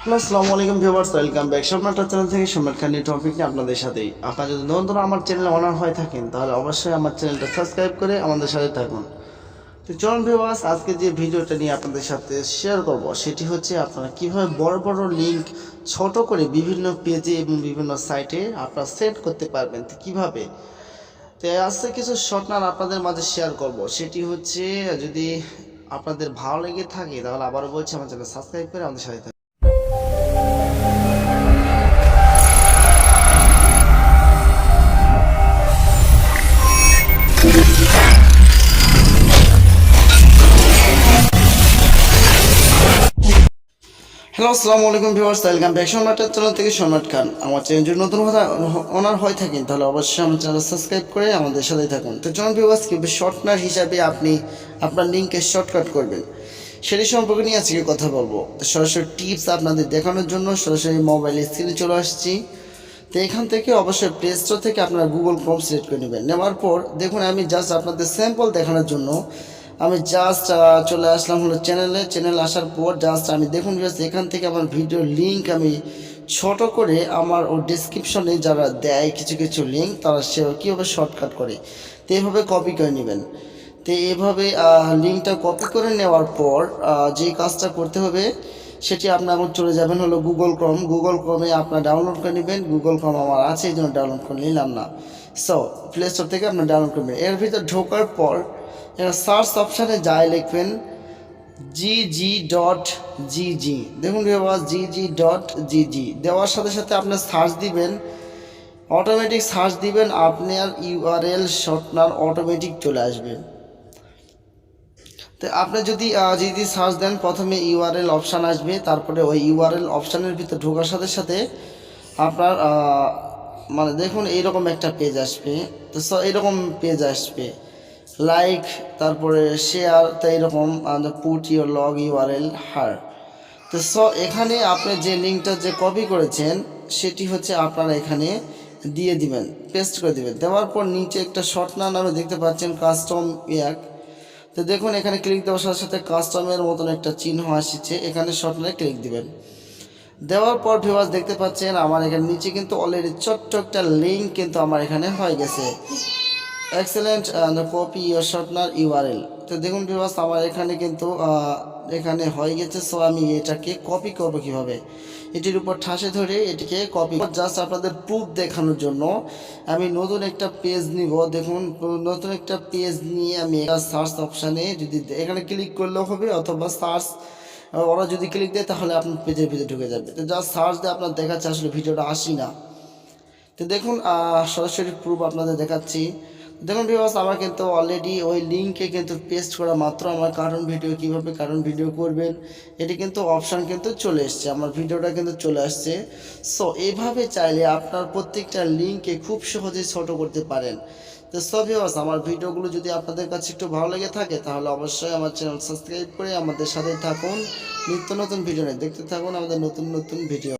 Hello, আসসালামু আলাইকুম viewers, welcome back shortener channel থেকে সম্রাট খান নিউ টপিক নিয়ে আপনাদের সাথেই। আপনারা যদি নতুন আমার চ্যানেলে অনার হয়ে থাকেন তাহলে অবশ্যই আমার চ্যানেলটা সাবস্ক্রাইব করে আমাদের সাথে থাকুন। তো চলুন ভিউয়ার্স, আজকে যে ভিডিওটা নিয়ে আপনাদের সাথে শেয়ার করব সেটি হচ্ছে আপনারা কীভাবে বড় বড় লিঙ্ক ছোট করে বিভিন্ন পেজে এবং বিভিন্ন সাইটে আপনারা সেট করতে পারবেন। তো কীভাবে, তো আজকে কিছু শর্টনার আপনাদের মাঝে শেয়ার করব। সেটি হচ্ছে, যদি আপনাদের ভালো লেগে থাকে তাহলে আবারও বলছি আমার চ্যানেল সাবস্ক্রাইব করে আমাদের সাথে থাকুন। হ্যালো, আসসালামু আলাইকুম viewers, welcome back shortener channel থেকে সম্রাট খান। আমার চ্যানেল যদি নতুন ওনার হয়ে থাকেন তাহলে অবশ্যই আমার চ্যানেল সাবস্ক্রাইব করে আমাদের সাথেই থাকুন। তো চলুন ভিউয়ার্স, কীভাবে শর্টনার হিসাবে আপনি আপনার লিঙ্কে শর্টকাট করবেন সেটি সম্পর্কে নিয়ে আজকে কথা বলবো। তো সরাসরি টিপস আপনাদের দেখানোর জন্য সরাসরি মোবাইলে স্ক্রিনে চলে আসছি। তো এখান থেকে অবশ্যই প্লে স্টোর থেকে আপনারা গুগল ক্রোম সিলেক্ট করে নেবেন। নেওয়ার পর দেখুন, আমি জাস্ট আপনাদের স্যাম্পল দেখানোর জন্য আমি জাস্ট চলে আসলাম হলো চ্যানেলে আসার পর জাস্ট আমি দেখুন জাস্ট এখান থেকে আমার ভিডিওর লিঙ্ক আমি ছোট করে আমার ও ডিসক্রিপশনে যারা দেয় কিছু কিছু লিঙ্ক তারা সে কীভাবে শর্টকাট করে, তো এইভাবে কপি করে নেবেন। তো এইভাবে লিঙ্কটা কপি করে নেওয়ার পর যে কাজটা করতে হবে সেটি আপনার এখন চলে যাবেন হলো গুগল ক্রমে আপনার ডাউনলোড করে নেবেন। গুগল ক্রম আমার আছে, এই জন্য ডাউনলোড করে নিলাম না। সো প্লে স্টোর থেকে আপনার ডাউনলোড করবেন। এর ভিতর ঢোকার পর এরা সার্চ অপশানে যায় লিখবেন gg.gg। দেখুন gg.gg দেওয়ার সাথে সাথে আপনি সার্চ দিবেন, অটোমেটিক সার্চ দিবেন, আপনার ইউআরএল শর্টনার অটোমেটিক চলে আসবে। তো আপনি যদি সার্চ দেন প্রথমে ইউআরএল অপশান আসবে, তারপরে ওই ইউআরএল অপশানের ভিতরে ঢোকার সাথে সাথে আপনার মানে দেখুন এইরকম একটা পেজ আসবে। তো এইরকম পেজ আসবে, লাইক তারপরে শেয়ার, তো এইরকম পুট ইউর লগ ইউআরএল হার। তো এখানে আপনি যে লিঙ্কটা যে কপি করেছেন সেটি হচ্ছে আপনারা এখানে দিয়ে দিবেন, পেস্ট করে দিবেন। দেওয়ার পর নিচে একটা শর্টনার নামে দেখতে পাচ্ছেন কাস্টম এক। তো দেখুন এখানে ক্লিক দেওয়ার সাথে সাথে কাস্টমের মতন একটা চিহ্ন আসছে, এখানে শর্টনারে ক্লিক দিবেন। দেওয়ার পর ভিউয়ার্স দেখতে পাচ্ছেন আমার এখানে নিচে কিন্তু অলরেডি ছোট্ট একটা লিঙ্ক কিন্তু আমার এখানে হয়ে গেছে, excellent copy your shortener URL. তো দেখুন ভিউয়ার্স আমার এখানে কিন্তু এখানে হয়ে গেছে। সো আমি এটাকে কপি করব কিভাবে, এটির উপর ঠাসে ধরে এটিকে কপি, জাস্ট আপনাদের প্রুফ দেখানোর জন্য আমি নতুন একটা পেজ নিব। দেখুন নতুন একটা পেজ নিয়ে আমি সার্চ অপশানে যদি এখানে ক্লিক করলেও হবে, অথবা সার্চ ওরা যদি ক্লিক দেয় তাহলে আপনার পেজের ভিতরে ঢুকে যাবে। তো জাস্ট সার্চ দিয়ে আপনার দেখাচ্ছে আসলে ভিডিওটা আসি না। তো দেখুন সরাসরি প্রুফ আপনাদের দেখাচ্ছি। দেখুন ভিউয়ার্স আমার কিন্তু অলরেডি ওই লিঙ্কে কিন্তু পেস্ট করা মাত্র আমার কারণ ভিডিও করবেন এটি কিন্তু অপশান কিন্তু চলে এসছে, আমার ভিডিওটা কিন্তু চলে আসছে। সো এইভাবে চাইলে আপনার প্রত্যেকটা লিঙ্কে খুব সহজেই ছোট করতে পারেন। তো ভিউয়ার্স আমার ভিডিওগুলো যদি আপনাদের কাছে একটু ভালো লেগে থাকে তাহলে অবশ্যই আমার চ্যানেল সাবস্ক্রাইব করে আমাদের সাথে থাকুন। নিত্য নতুন ভিডিও দেখতে থাকুন আমাদের নতুন নতুন ভিডিও।